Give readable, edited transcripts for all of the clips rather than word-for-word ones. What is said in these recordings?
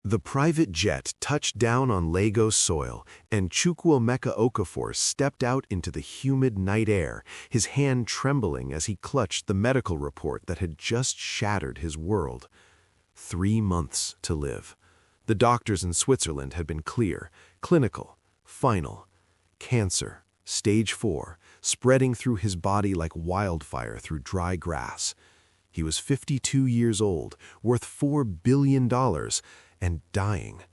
The private jet touched down on Lagos soil, and Chukwuemeka Okafor stepped out into the humid night air, his hand trembling as he clutched the medical report that had just shattered his world. 3 months to live. The doctors in Switzerland had been clear, clinical, final. Cancer, stage 4, spreading through his body like wildfire through dry grass. He was 52 years old, worth $4 billion, and dying.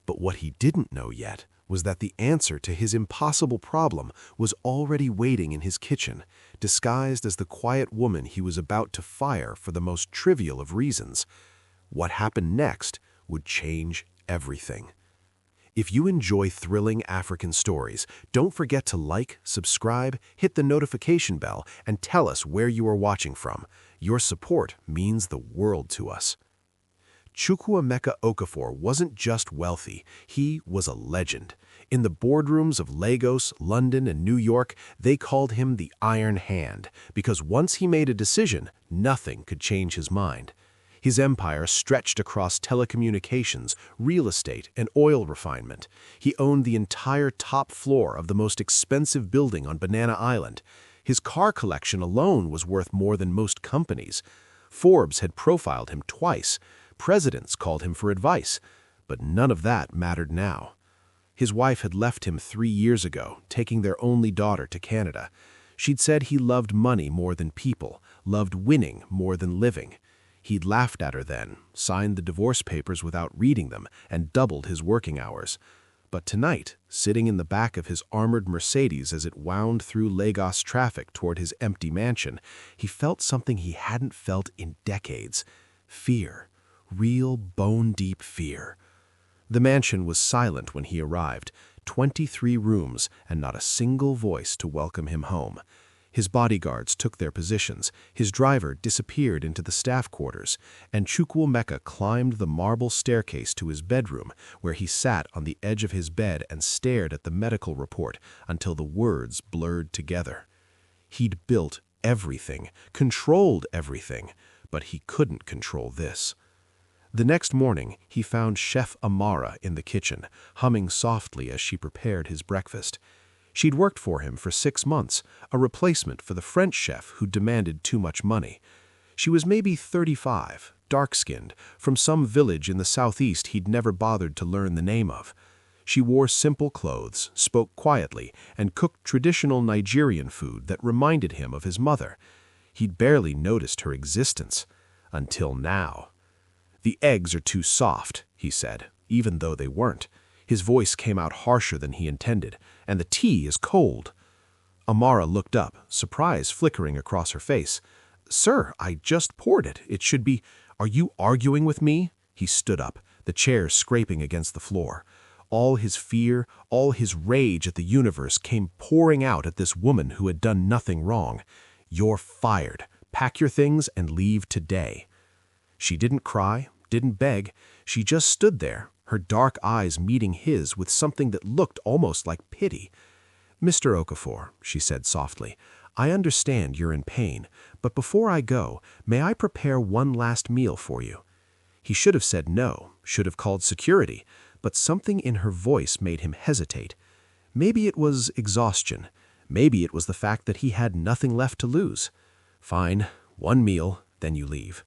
But what he didn't know yet was that the answer to his impossible problem was already waiting in his kitchen, disguised as the quiet woman he was about to fire for the most trivial of reasons. What happened next would change everything. If you enjoy thrilling African stories, don't forget to like, subscribe, hit the notification bell, and tell us where you are watching from. Your support means the world to us. Chukwuemeka Okafor wasn't just wealthy, he was a legend. In the boardrooms of Lagos, London, and New York, they called him the Iron Hand, because once he made a decision, nothing could change his mind. His empire stretched across telecommunications, real estate, and oil refinement. He owned the entire top floor of the most expensive building on Banana Island. His car collection alone was worth more than most companies. Forbes had profiled him twice. Presidents called him for advice, but none of that mattered now. His wife had left him 3 years ago, taking their only daughter to Canada. She'd said he loved money more than people, loved winning more than living. He'd laughed at her then, signed the divorce papers without reading them, and doubled his working hours. But tonight, sitting in the back of his armored Mercedes as it wound through Lagos traffic toward his empty mansion, he felt something he hadn't felt in decades. Fear. Real bone-deep fear. The mansion was silent when he arrived, 23 rooms and not a single voice to welcome him home. His bodyguards took their positions, his driver disappeared into the staff quarters, and Chukwuemeka climbed the marble staircase to his bedroom, where he sat on the edge of his bed and stared at the medical report until the words blurred together. He'd built everything, controlled everything, but he couldn't control this. The next morning, he found Chef Amara in the kitchen, humming softly as she prepared his breakfast. She'd worked for him for 6 months, a replacement for the French chef who demanded too much money. She was maybe 35, dark-skinned, from some village in the southeast he'd never bothered to learn the name of. She wore simple clothes, spoke quietly, and cooked traditional Nigerian food that reminded him of his mother. He'd barely noticed her existence. Until now. "The eggs are too soft," he said, even though they weren't. His voice came out harsher than he intended, "and the tea is cold." Amara looked up, surprise flickering across her face. "Sir, I just poured it. It should be—" "Are you arguing with me?" He stood up, the chair scraping against the floor. All his fear, all his rage at the universe came pouring out at this woman who had done nothing wrong. "You're fired. Pack your things and leave today." She didn't cry, didn't beg. She just stood there, her dark eyes meeting his with something that looked almost like pity. "Mr. Okafor," she said softly, "I understand you're in pain, but before I go, may I prepare one last meal for you?" He should have said no, should have called security, but something in her voice made him hesitate. Maybe it was exhaustion. Maybe it was the fact that he had nothing left to lose. "Fine, one meal, then you leave."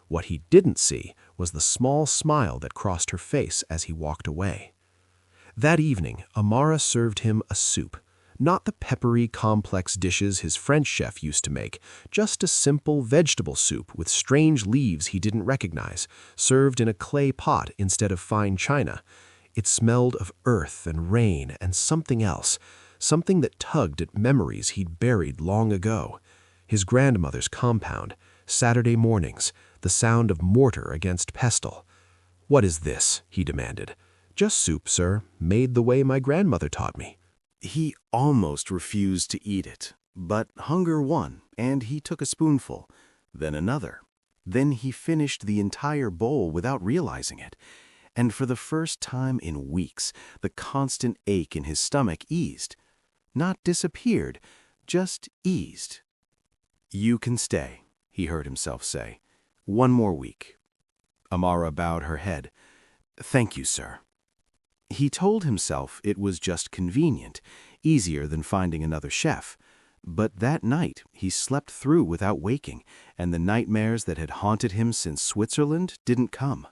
What he didn't see was the small smile that crossed her face as he walked away. That evening, Amara served him a soup. Not the peppery, complex dishes his French chef used to make, just a simple vegetable soup with strange leaves he didn't recognize, served in a clay pot instead of fine china. It smelled of earth and rain and something else, something that tugged at memories he'd buried long ago. His grandmother's compound, Saturday mornings, the sound of mortar against pestle. "What is this?" he demanded. "Just soup, sir, made the way my grandmother taught me." He almost refused to eat it, but hunger won, and he took a spoonful, then another. Then he finished the entire bowl without realizing it, and for the first time in weeks, the constant ache in his stomach eased. Not disappeared, just eased. "You can stay," he heard himself say. "1 more week." Amara bowed her head. "Thank you, sir." He told himself it was just convenient, easier than finding another chef. But that night he slept through without waking, and the nightmares that had haunted him since Switzerland didn't come.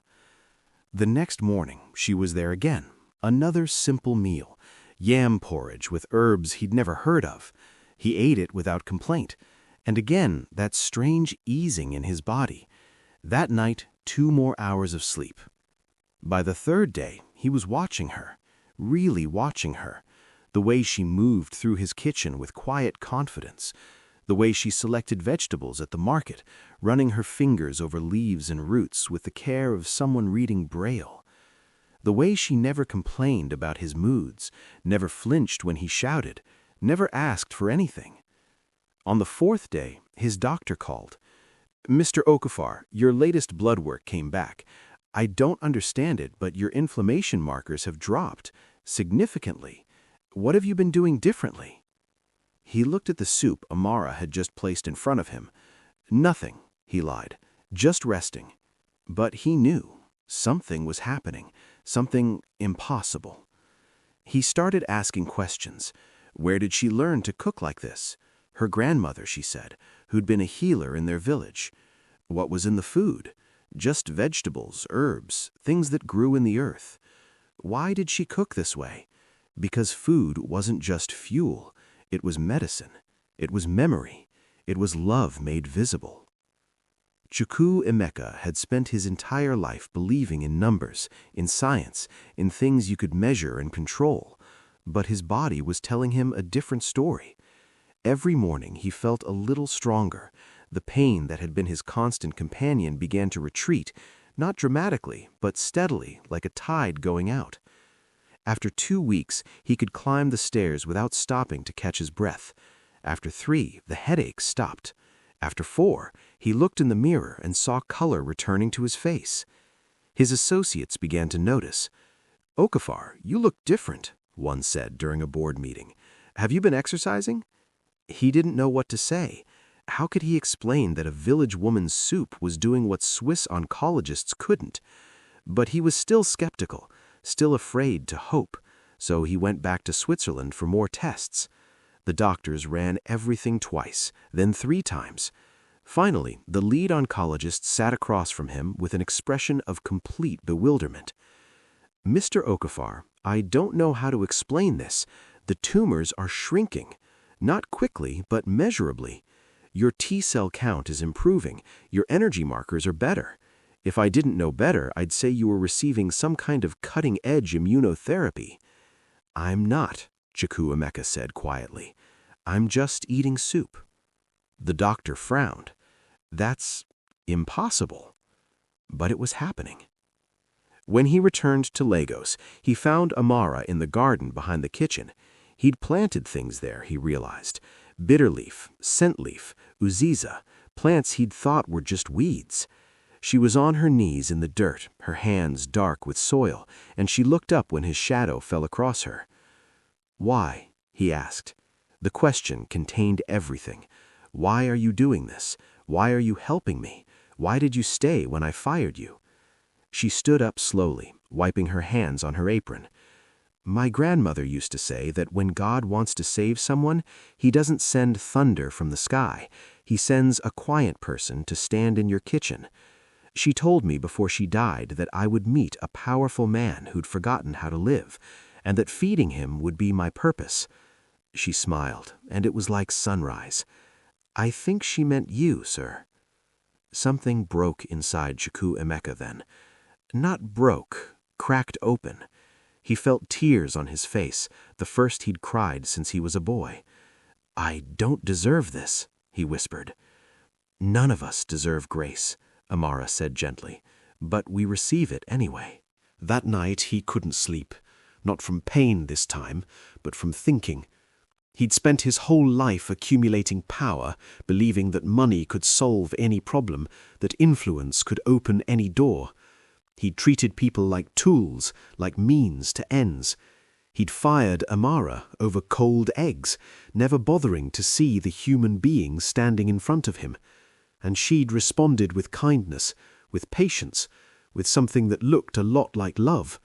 The next morning she was there again. Another simple meal, yam porridge with herbs he'd never heard of. He ate it without complaint. And again, that strange easing in his body. That night, 2 more hours of sleep. By the third day, he was watching her, really watching her, the way she moved through his kitchen with quiet confidence, the way she selected vegetables at the market, running her fingers over leaves and roots with the care of someone reading Braille, the way she never complained about his moods, never flinched when he shouted, never asked for anything. On the 4th day, his doctor called. "Mr. Okafor, your latest blood work came back. I don't understand it, but your inflammation markers have dropped significantly. What have you been doing differently?" He looked at the soup Amara had just placed in front of him. "Nothing," he lied, "just resting." But he knew something was happening, something impossible. He started asking questions. Where did she learn to cook like this? Her grandmother, she said, who'd been a healer in their village. What was in the food? Just vegetables, herbs, things that grew in the earth. Why did she cook this way? Because food wasn't just fuel. It was medicine. It was memory. It was love made visible. Chukwuemeka had spent his entire life believing in numbers, in science, in things you could measure and control. But his body was telling him a different story. Every morning he felt a little stronger. The pain that had been his constant companion began to retreat, not dramatically, but steadily, like a tide going out. After 2 weeks, he could climb the stairs without stopping to catch his breath. After 3, the headache stopped. After 4, he looked in the mirror and saw color returning to his face. His associates began to notice. "Okafor, you look different," one said during a board meeting. "Have you been exercising?" He didn't know what to say. How could he explain that a village woman's soup was doing what Swiss oncologists couldn't? But he was still skeptical, still afraid to hope, so he went back to Switzerland for more tests. The doctors ran everything twice, then 3 times. Finally, the lead oncologist sat across from him with an expression of complete bewilderment. "Mr. Okafor, I don't know how to explain this. The tumors are shrinking. Not quickly, but measurably. Your T-cell count is improving. Your energy markers are better. If I didn't know better, I'd say you were receiving some kind of cutting-edge immunotherapy." "I'm not," Chukwuemeka said quietly. "I'm just eating soup." The doctor frowned. "That's impossible." But it was happening. When he returned to Lagos, he found Amara in the garden behind the kitchen. He'd planted things there, he realized. Bitterleaf, scentleaf, uziza, plants he'd thought were just weeds. She was on her knees in the dirt, her hands dark with soil, and she looked up when his shadow fell across her. "Why?" he asked. The question contained everything. "Why are you doing this? Why are you helping me? Why did you stay when I fired you?" She stood up slowly, wiping her hands on her apron. "My grandmother used to say that when God wants to save someone, he doesn't send thunder from the sky. He sends a quiet person to stand in your kitchen. She told me before she died that I would meet a powerful man who'd forgotten how to live, and that feeding him would be my purpose." She smiled, and it was like sunrise. "I think she meant you, sir." Something broke inside Chukwuemeka then. Not broke, cracked open. He felt tears on his face, the first he'd cried since he was a boy. "I don't deserve this," he whispered. "None of us deserve grace," Amara said gently, "but we receive it anyway." That night he couldn't sleep, not from pain this time, but from thinking. He'd spent his whole life accumulating power, believing that money could solve any problem, that influence could open any door. He'd treated people like tools, like means to ends. He'd fired Amara over cold eggs, never bothering to see the human being standing in front of him. And she'd responded with kindness, with patience, with something that looked a lot like love.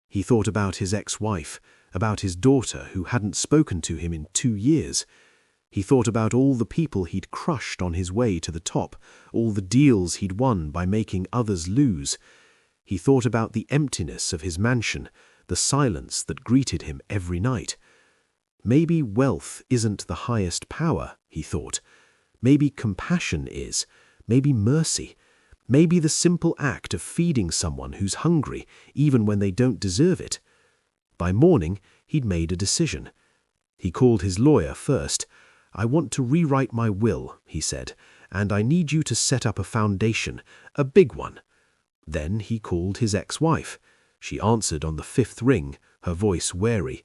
He thought about his ex-wife, about his daughter who hadn't spoken to him in 2 years. He thought about all the people he'd crushed on his way to the top, all the deals he'd won by making others lose. He thought about the emptiness of his mansion, the silence that greeted him every night. Maybe wealth isn't the highest power, he thought. Maybe compassion is, maybe mercy, maybe the simple act of feeding someone who's hungry, even when they don't deserve it. By morning, he'd made a decision. He called his lawyer first. "I want to rewrite my will," he said, "and I need you to set up a foundation, a big one." Then he called his ex-wife. She answered on the 5th ring, her voice wary.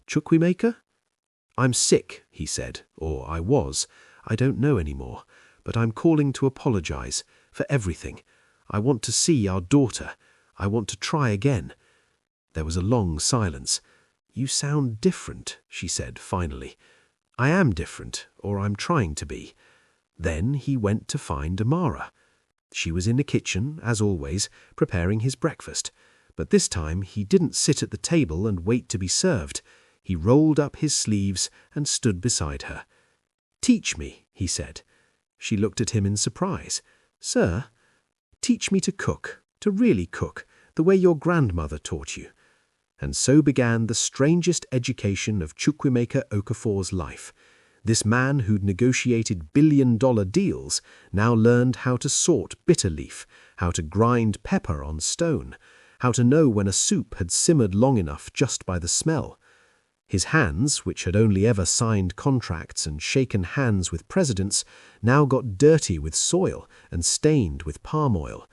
"Chukwuemeka?" "I'm sick," he said, "or I was. I don't know anymore, but I'm calling to apologize for everything. I want to see our daughter. I want to try again." There was a long silence. "You sound different," she said finally. "I am different, or I'm trying to be." Then he went to find Amara. She was in the kitchen, as always, preparing his breakfast. But this time he didn't sit at the table and wait to be served. He rolled up his sleeves and stood beside her. "Teach me," he said. She looked at him in surprise. "Sir, teach me to cook, to really cook, the way your grandmother taught you." And so began the strangest education of Chukwuemeka Okafor's life. This man who'd negotiated billion-dollar deals now learned how to sort bitter leaf, how to grind pepper on stone, how to know when a soup had simmered long enough just by the smell. His hands, which had only ever signed contracts and shaken hands with presidents, now got dirty with soil and stained with palm oil.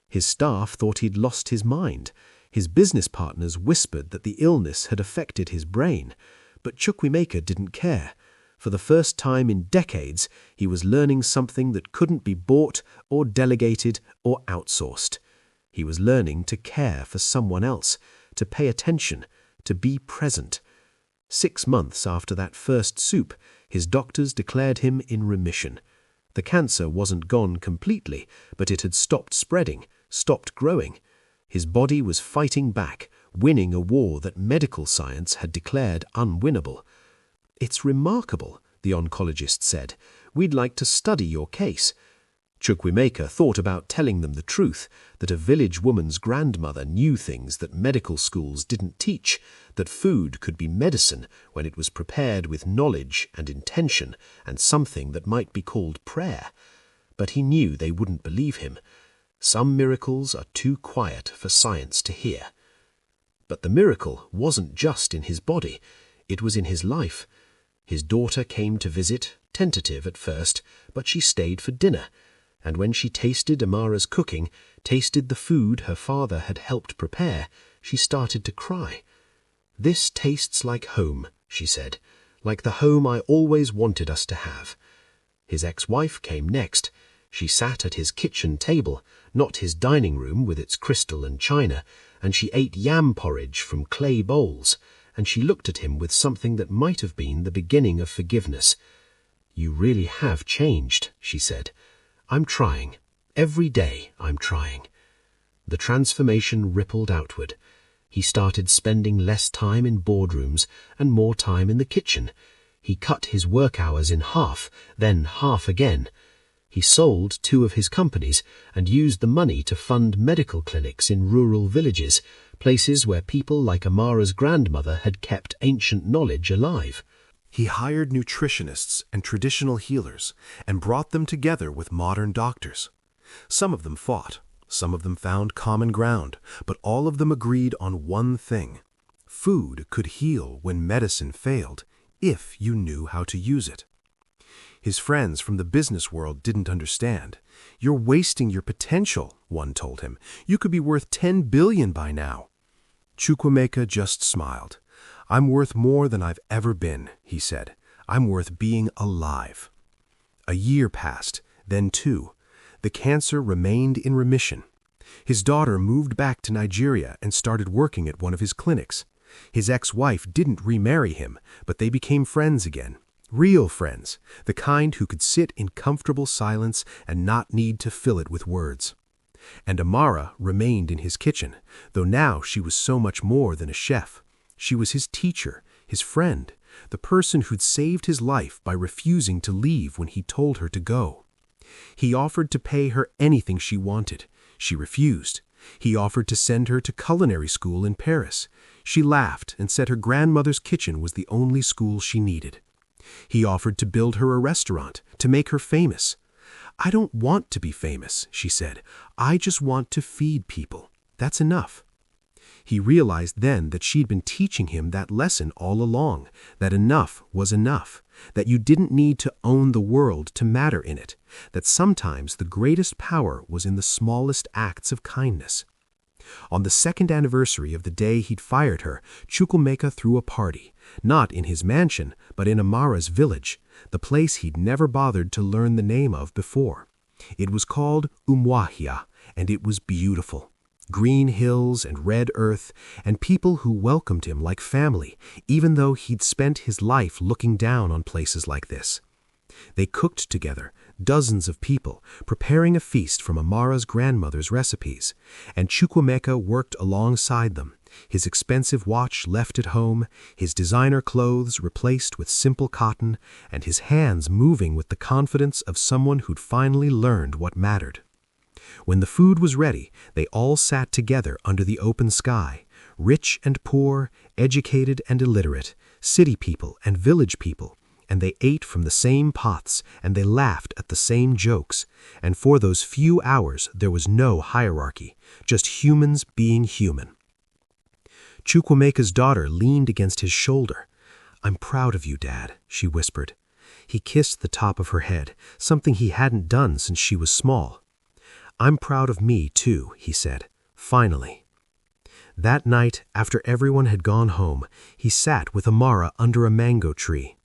His staff thought he'd lost his mind. His business partners whispered that the illness had affected his brain. But Chukwuemeka didn't care. For the first time in decades, he was learning something that couldn't be bought or delegated or outsourced. He was learning to care for someone else, to pay attention, to be present. 6 months after that first soup, his doctors declared him in remission. The cancer wasn't gone completely, but it had stopped spreading, stopped growing. His body was fighting back, winning a war that medical science had declared unwinnable. "It's remarkable," the oncologist said. "We'd like to study your case." Chukwuemeka thought about telling them the truth, that a village woman's grandmother knew things that medical schools didn't teach, that food could be medicine when it was prepared with knowledge and intention and something that might be called prayer. But he knew they wouldn't believe him. Some miracles are too quiet for science to hear. But the miracle wasn't just in his body, it was in his life. His daughter came to visit, tentative at first, but she stayed for dinner. And when she tasted Amara's cooking, tasted the food her father had helped prepare, she started to cry. "This tastes like home," she said, "like the home I always wanted us to have." His ex-wife came next. She sat at his kitchen table, not his dining room with its crystal and china, and she ate yam porridge from clay bowls, and she looked at him with something that might have been the beginning of forgiveness. "You really have changed," she said. "I'm trying. Every day I'm trying." The transformation rippled outward. He started spending less time in boardrooms and more time in the kitchen. He cut his work hours in half, then half again. He sold 2 of his companies and used the money to fund medical clinics in rural villages, places where people like Amara's grandmother had kept ancient knowledge alive. He hired nutritionists and traditional healers and brought them together with modern doctors. Some of them fought, some of them found common ground, but all of them agreed on one thing. Food could heal when medicine failed, if you knew how to use it. His friends from the business world didn't understand. "You're wasting your potential," one told him. "You could be worth 10 billion by now." Chukwuemeka just smiled. "I'm worth more than I've ever been," he said. "I'm worth being alive." A year passed, then 2. The cancer remained in remission. His daughter moved back to Nigeria and started working at one of his clinics. His ex-wife didn't remarry him, but they became friends again. Real friends, the kind who could sit in comfortable silence and not need to fill it with words. And Amara remained in his kitchen, though now she was so much more than a chef. She was his teacher, his friend, the person who'd saved his life by refusing to leave when he told her to go. He offered to pay her anything she wanted. She refused. He offered to send her to culinary school in Paris. She laughed and said her grandmother's kitchen was the only school she needed. He offered to build her a restaurant, to make her famous. "I don't want to be famous," she said. "I just want to feed people. That's enough." He realized then that she'd been teaching him that lesson all along, that enough was enough, that you didn't need to own the world to matter in it, that sometimes the greatest power was in the smallest acts of kindness. On the second anniversary of the day he'd fired her, Chukwuemeka threw a party, not in his mansion, but in Amara's village, the place he'd never bothered to learn the name of before. It was called Umuahia, and it was beautiful. Green hills and red earth, and people who welcomed him like family, even though he'd spent his life looking down on places like this. They cooked together, dozens of people, preparing a feast from Amara's grandmother's recipes, and Chukwuemeka worked alongside them, his expensive watch left at home, his designer clothes replaced with simple cotton, and his hands moving with the confidence of someone who'd finally learned what mattered. When the food was ready, they all sat together under the open sky, rich and poor, educated and illiterate, city people and village people, and they ate from the same pots, and they laughed at the same jokes, and for those few hours there was no hierarchy, just humans being human. Chukwuemeka's daughter leaned against his shoulder. "I'm proud of you, Dad," she whispered. He kissed the top of her head, something he hadn't done since she was small. "I'm proud of me, too," he said, finally. That night, after everyone had gone home, he sat with Amara under a mango tree.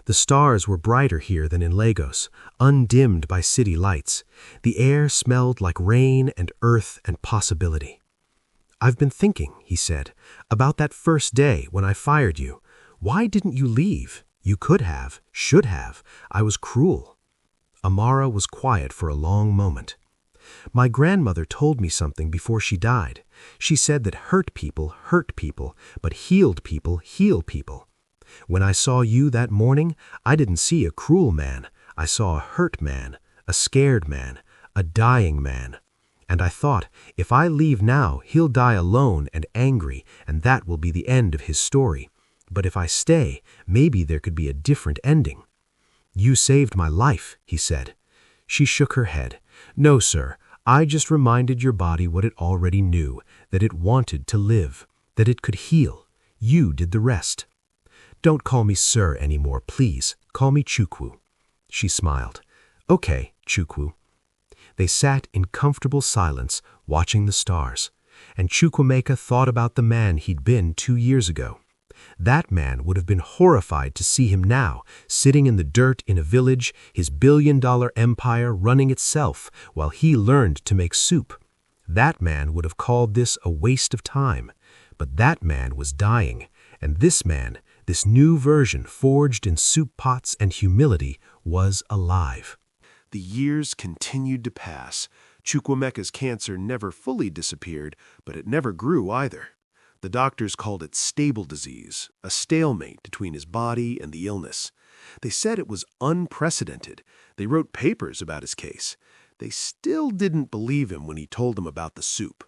The stars were brighter here than in Lagos, undimmed by city lights. The air smelled like rain and earth and possibility. "I've been thinking," he said, "about that first day when I fired you. Why didn't you leave? You could have, should have. I was cruel." Amara was quiet for a long moment. "My grandmother told me something before she died. She said that hurt people, but healed people, heal people. When I saw you that morning, I didn't see a cruel man. I saw a hurt man, a scared man, a dying man. And I thought, if I leave now, he'll die alone and angry, and that will be the end of his story. But if I stay, maybe there could be a different ending." "You saved my life," he said. She shook her head. "No, sir, I just reminded your body what it already knew, that it wanted to live, that it could heal. You did the rest." "Don't call me sir anymore, please. Call me Chukwu." She smiled. "Okay, Chukwu." They sat in comfortable silence, watching the stars, and Chukwuemeka thought about the man he'd been 2 years ago. That man would have been horrified to see him now, sitting in the dirt in a village, his billion-dollar empire running itself, while he learned to make soup. That man would have called this a waste of time. But that man was dying, and this man, this new version forged in soup pots and humility, was alive. The years continued to pass. Chukwuemeka's cancer never fully disappeared, but it never grew either. The doctors called it stable disease, a stalemate between his body and the illness. They said it was unprecedented. They wrote papers about his case. They still didn't believe him when he told them about the soup.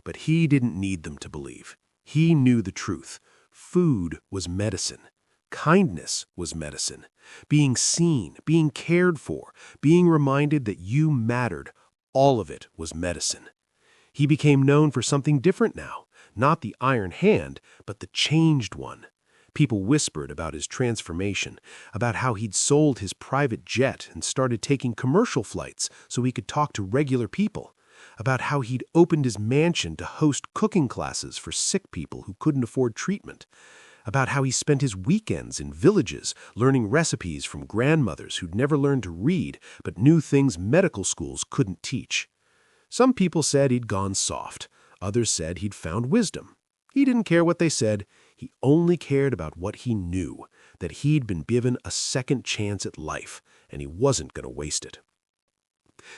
But he didn't need them to believe. He knew the truth. Food was medicine. Kindness was medicine. Being seen, being cared for, being reminded that you mattered, all of it was medicine. He became known for something different now. Not the iron hand, but the changed one. People whispered about his transformation, about how he'd sold his private jet and started taking commercial flights so he could talk to regular people, about how he'd opened his mansion to host cooking classes for sick people who couldn't afford treatment, about how he spent his weekends in villages learning recipes from grandmothers who'd never learned to read but knew things medical schools couldn't teach. Some people said he'd gone soft. Others said he'd found wisdom. He didn't care what they said. He only cared about what he knew, that he'd been given a second chance at life, and he wasn't going to waste it.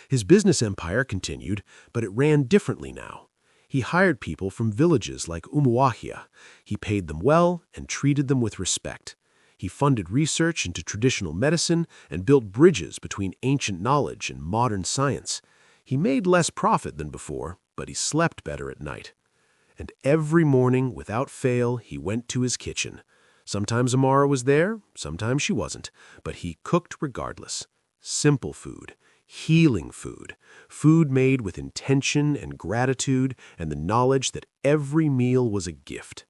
His business empire continued, but it ran differently now. He hired people from villages like Umuahia. He paid them well and treated them with respect. He funded research into traditional medicine and built bridges between ancient knowledge and modern science. He made less profit than before, but he slept better at night. And every morning, without fail, he went to his kitchen. Sometimes Amara was there, sometimes she wasn't, but he cooked regardless. Simple food, healing food, food made with intention and gratitude and the knowledge that every meal was a gift.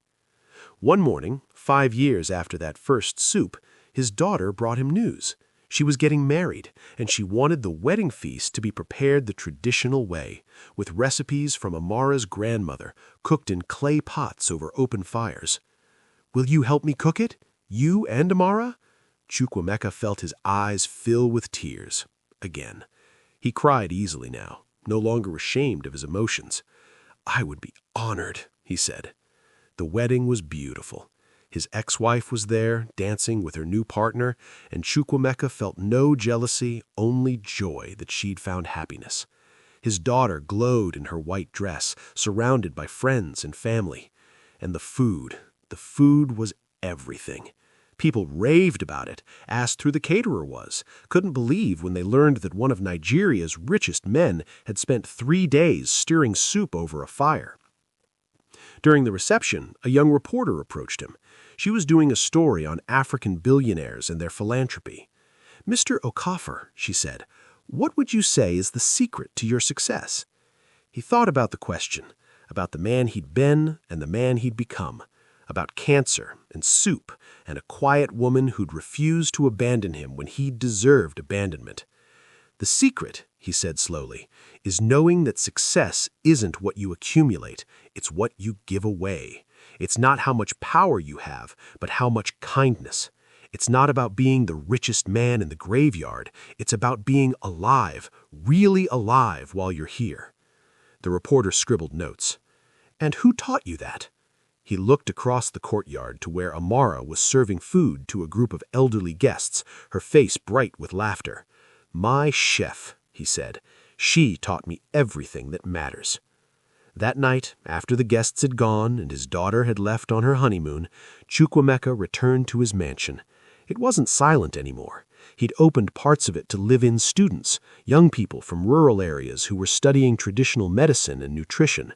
One morning, 5 years after that first soup, his daughter brought him news. She was getting married, and she wanted the wedding feast to be prepared the traditional way, with recipes from Amara's grandmother, cooked in clay pots over open fires. "Will you help me cook it? You and Amara?" Chukwuemeka felt his eyes fill with tears. Again. He cried easily now, no longer ashamed of his emotions. "I would be honored," he said. The wedding was beautiful. His ex-wife was there, dancing with her new partner, and Chukwuemeka felt no jealousy, only joy that she'd found happiness. His daughter glowed in her white dress, surrounded by friends and family. And the food was everything. People raved about it, asked who the caterer was, couldn't believe when they learned that one of Nigeria's richest men had spent 3 days stirring soup over a fire. During the reception, a young reporter approached him. She was doing a story on African billionaires and their philanthropy. "Mr. Okafor," she said, "what would you say is the secret to your success?" He thought about the question, about the man he'd been and the man he'd become, about cancer and soup and a quiet woman who'd refused to abandon him when he deserved abandonment. "The secret," he said slowly, "is knowing that success isn't what you accumulate, it's what you give away. It's not how much power you have, but how much kindness. It's not about being the richest man in the graveyard, it's about being alive, really alive while you're here." The reporter scribbled notes. "And who taught you that?" He looked across the courtyard to where Amara was serving food to a group of elderly guests, her face bright with laughter. "My chef," he said. "She taught me everything that matters." That night, after the guests had gone and his daughter had left on her honeymoon, Chukwuemeka returned to his mansion. It wasn't silent anymore. He'd opened parts of it to live-in students, young people from rural areas who were studying traditional medicine and nutrition.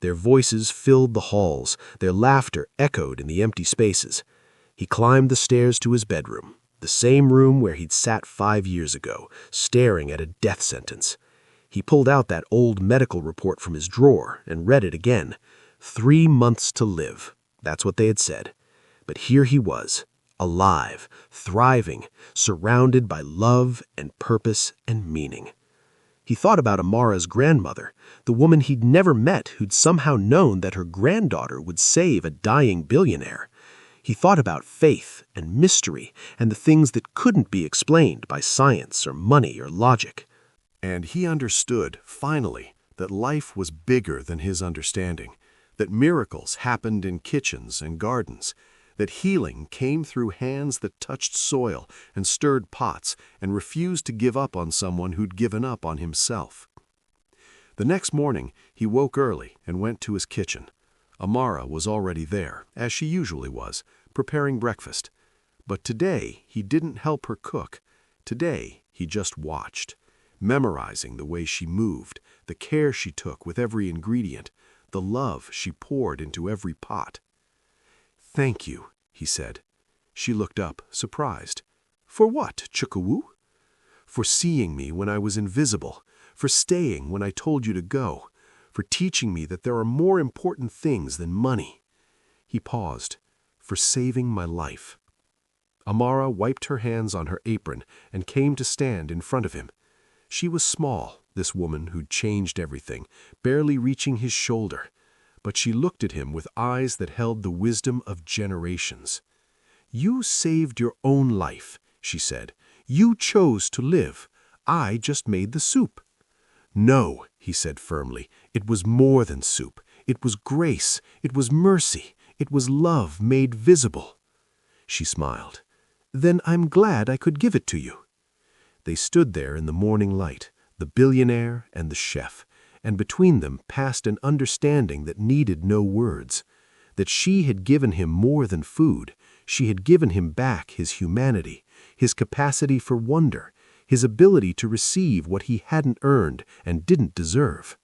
Their voices filled the halls, their laughter echoed in the empty spaces. He climbed the stairs to his bedroom, the same room where he'd sat 5 years ago, staring at a death sentence. He pulled out that old medical report from his drawer and read it again. 3 months to live. That's what they had said. But here he was, alive, thriving, surrounded by love and purpose and meaning. He thought about Amara's grandmother, the woman he'd never met who'd somehow known that her granddaughter would save a dying billionaire. He thought about faith and mystery and the things that couldn't be explained by science or money or logic. And he understood, finally, that life was bigger than his understanding, that miracles happened in kitchens and gardens, that healing came through hands that touched soil and stirred pots and refused to give up on someone who'd given up on himself. The next morning, he woke early and went to his kitchen. Amara was already there, as she usually was, preparing breakfast. But today, he didn't help her cook. Today, he just watched, memorizing the way she moved, the care she took with every ingredient, the love she poured into every pot. "Thank you," he said. She looked up, surprised. "For what, Chukwu?" "For seeing me when I was invisible, for staying when I told you to go, for teaching me that there are more important things than money." He paused. "For saving my life." Amara wiped her hands on her apron and came to stand in front of him. She was small, this woman who'd changed everything, barely reaching his shoulder. But she looked at him with eyes that held the wisdom of generations. "You saved your own life," she said. "You chose to live. I just made the soup." "No," he said firmly. "It was more than soup. It was grace. It was mercy. It was love made visible." She smiled. "Then I'm glad I could give it to you." They stood there in the morning light, the billionaire and the chef, and between them passed an understanding that needed no words, that she had given him more than food. She had given him back his humanity, his capacity for wonder, his ability to receive what he hadn't earned and didn't deserve.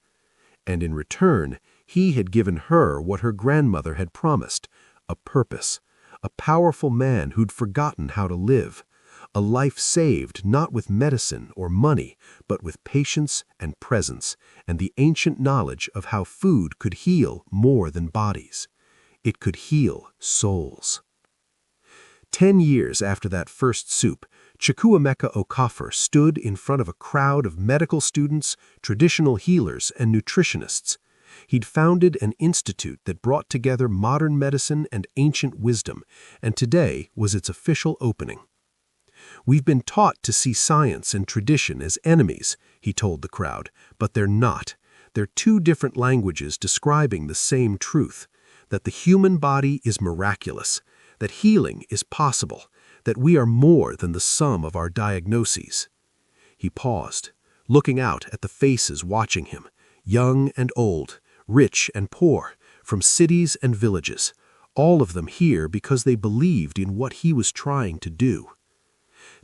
And in return, he had given her what her grandmother had promised, a purpose, a powerful man who'd forgotten how to live, a life saved not with medicine or money, but with patience and presence, and the ancient knowledge of how food could heal more than bodies. It could heal souls. 10 years after that first soup, Chukwuemeka Okafor stood in front of a crowd of medical students, traditional healers, and nutritionists. He'd founded an institute that brought together modern medicine and ancient wisdom, and today was its official opening. "We've been taught to see science and tradition as enemies," he told the crowd, "but they're not. They're two different languages describing the same truth, that the human body is miraculous, that healing is possible, that we are more than the sum of our diagnoses." He paused, looking out at the faces watching him, young and old, rich and poor, from cities and villages, all of them here because they believed in what he was trying to do.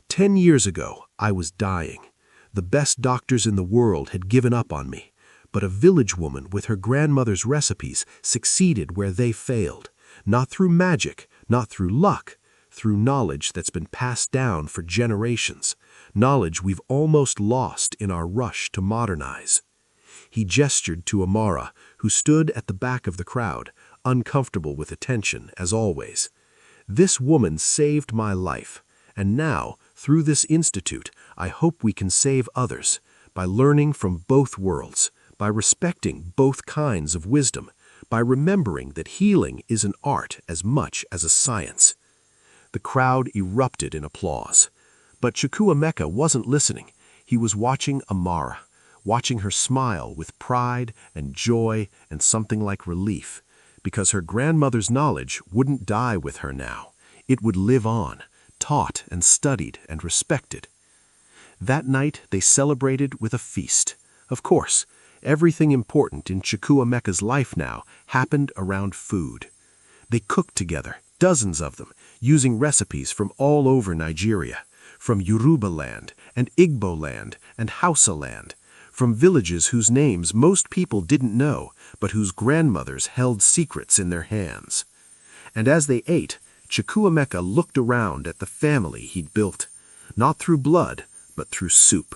10 years ago, I was dying. The best doctors in the world had given up on me, but a village woman with her grandmother's recipes succeeded where they failed, not through magic, not through luck, through knowledge that's been passed down for generations, knowledge we've almost lost in our rush to modernize. He gestured to Amara, who stood at the back of the crowd, uncomfortable with attention, as always. "This woman saved my life, and now, through this institute, I hope we can save others, by learning from both worlds, by respecting both kinds of wisdom, by remembering that healing is an art as much as a science." The crowd erupted in applause. But Chukwuemeka wasn't listening. He was watching Amara, watching her smile with pride and joy and something like relief, because her grandmother's knowledge wouldn't die with her now. It would live on, taught and studied and respected. That night they celebrated with a feast. Of course, everything important in Chukwuemeka's life now happened around food. They cooked together, dozens of them, using recipes from all over Nigeria, from Yoruba land and Igbo land and Hausa land, from villages whose names most people didn't know, but whose grandmothers held secrets in their hands. And as they ate, Chukwuemeka looked around at the family he'd built, not through blood, but through soup,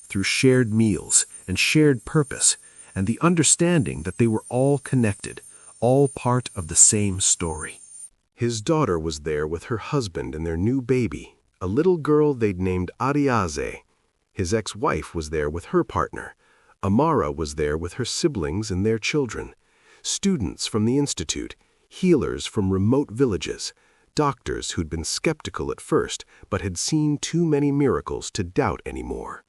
through shared meals and shared purpose, and the understanding that they were all connected, all part of the same story. His daughter was there with her husband and their new baby, a little girl they'd named Ariaze. His ex-wife was there with her partner. Amara was there with her siblings and their children. Students from the institute, healers from remote villages, doctors who'd been skeptical at first but had seen too many miracles to doubt anymore.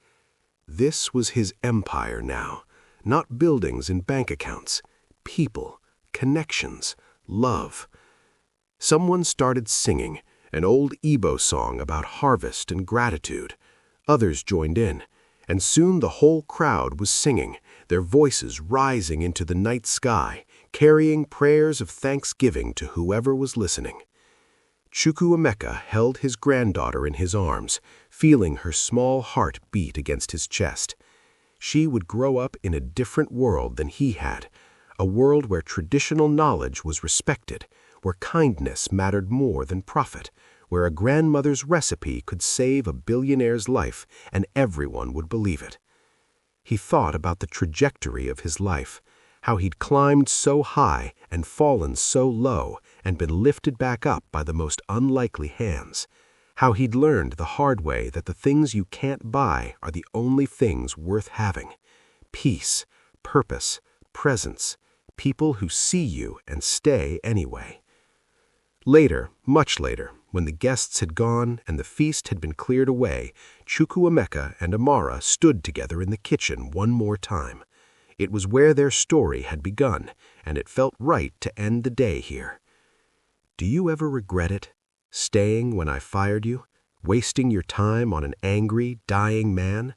This was his empire now, not buildings and bank accounts, people, connections, love. Someone started singing, an old Igbo song about harvest and gratitude. Others joined in, and soon the whole crowd was singing, their voices rising into the night sky, carrying prayers of thanksgiving to whoever was listening. Chukwuemeka held his granddaughter in his arms, feeling her small heart beat against his chest. She would grow up in a different world than he had, a world where traditional knowledge was respected, where kindness mattered more than profit, where a grandmother's recipe could save a billionaire's life and everyone would believe it. He thought about the trajectory of his life, how he'd climbed so high and fallen so low and been lifted back up by the most unlikely hands, how he'd learned the hard way that the things you can't buy are the only things worth having: peace, purpose, presence, people who see you and stay anyway. Later, much later, when the guests had gone and the feast had been cleared away, Chukwuemeka and Amara stood together in the kitchen one more time. It was where their story had begun, and it felt right to end the day here. "Do you ever regret it? Staying when I fired you? Wasting your time on an angry, dying man?"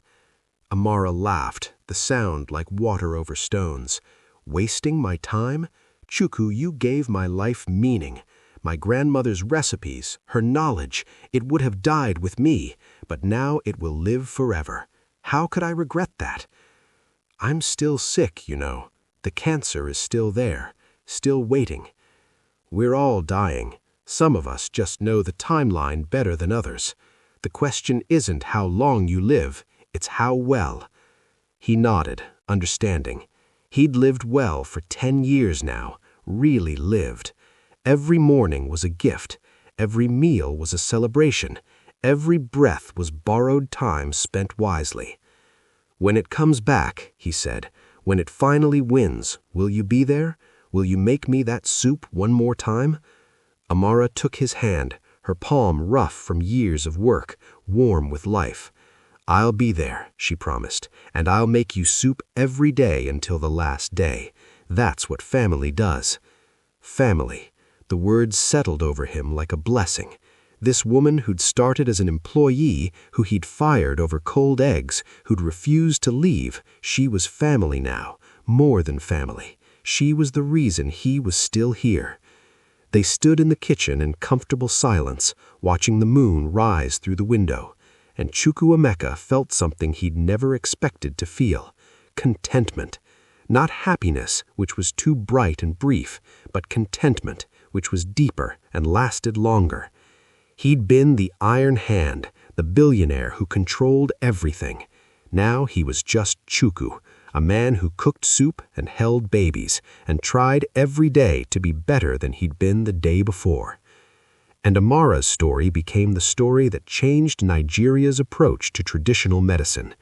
Amara laughed, the sound like water over stones. Wasting my time? Chukwu, you gave my life meaning. My grandmother's recipes, her knowledge, it would have died with me, but now it will live forever. How could I regret that? I'm still sick, you know. The cancer is still there, still waiting. We're all dying. Some of us just know the timeline better than others. The question isn't how long you live, it's how well. He nodded, understanding. He'd lived well for 10 years now, really lived. Every morning was a gift. Every meal was a celebration. Every breath was borrowed time spent wisely. When it comes back, he said, when it finally wins, will you be there? Will you make me that soup one more time? Amara took his hand, her palm rough from years of work, warm with life. I'll be there, she promised, and I'll make you soup every day until the last day. That's what family does. Family. The words settled over him like a blessing. This woman who'd started as an employee, who he'd fired over cold eggs, who'd refused to leave, she was family now, more than family. She was the reason he was still here. They stood in the kitchen in comfortable silence, watching the moon rise through the window, and Chukwuemeka felt something he'd never expected to feel: contentment. Not happiness, which was too bright and brief, but contentment, which was deeper and lasted longer. He'd been the iron hand, the billionaire who controlled everything. Now he was just Chukwu, a man who cooked soup and held babies, and tried every day to be better than he'd been the day before. And Amara's story became the story that changed Nigeria's approach to traditional medicine.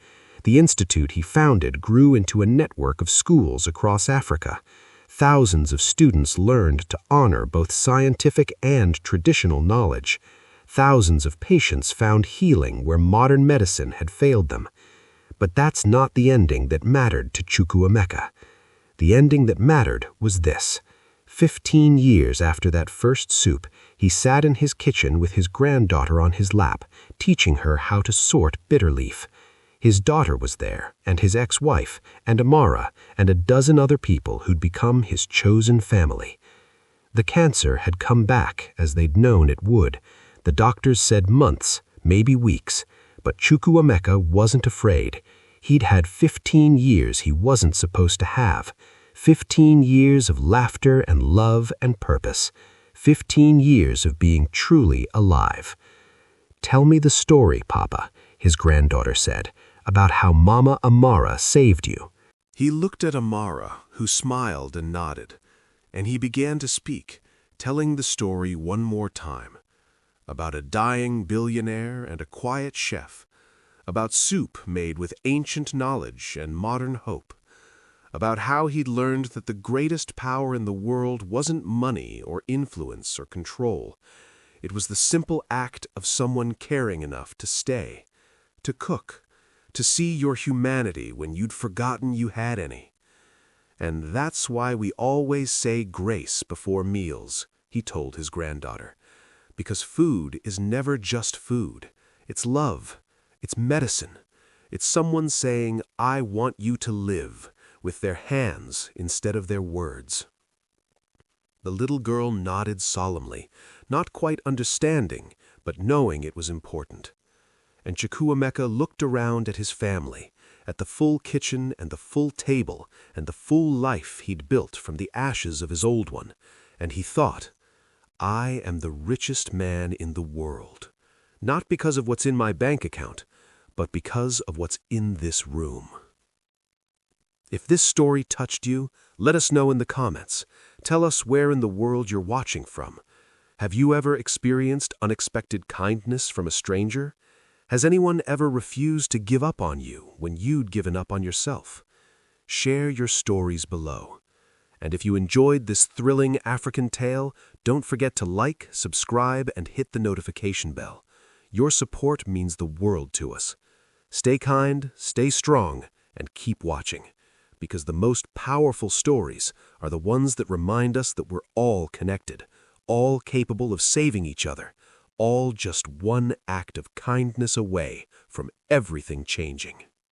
The institute he founded grew into a network of schools across Africa. Thousands of students learned to honor both scientific and traditional knowledge. Thousands of patients found healing where modern medicine had failed them. But that's not the ending that mattered to Chukwuemeka. The ending that mattered was this. 15 years after that first soup, he sat in his kitchen with his granddaughter on his lap, teaching her how to sort bitter leaf. His daughter was there, and his ex-wife, and Amara, and a dozen other people who'd become his chosen family. The cancer had come back as they'd known it would. The doctors said months, maybe weeks, but Chukwuemeka wasn't afraid. He'd had 15 years he wasn't supposed to have. 15 years of laughter and love and purpose. 15 years of being truly alive. "Tell me the story, Papa," his granddaughter said, "about how Mama Amara saved you." He looked at Amara, who smiled and nodded, and he began to speak, telling the story one more time. About a dying billionaire and a quiet chef. About soup made with ancient knowledge and modern hope. About how he'd learned that the greatest power in the world wasn't money or influence or control. It was the simple act of someone caring enough to stay, to cook, to see your humanity when you'd forgotten you had any. And that's why we always say grace before meals, he told his granddaughter. Because food is never just food. It's love. It's medicine. It's someone saying, "I want you to live," with their hands instead of their words. The little girl nodded solemnly, not quite understanding, but knowing it was important. And Chukwuemeka looked around at his family, at the full kitchen and the full table and the full life he'd built from the ashes of his old one, and he thought, I am the richest man in the world, not because of what's in my bank account, but because of what's in this room. If this story touched you, let us know in the comments. Tell us where in the world you're watching from. Have you ever experienced unexpected kindness from a stranger? Has anyone ever refused to give up on you when you'd given up on yourself? Share your stories below. And if you enjoyed this thrilling African tale, don't forget to like, subscribe, and hit the notification bell. Your support means the world to us. Stay kind, stay strong, and keep watching. Because the most powerful stories are the ones that remind us that we're all connected, all capable of saving each other, all just one act of kindness away from everything changing.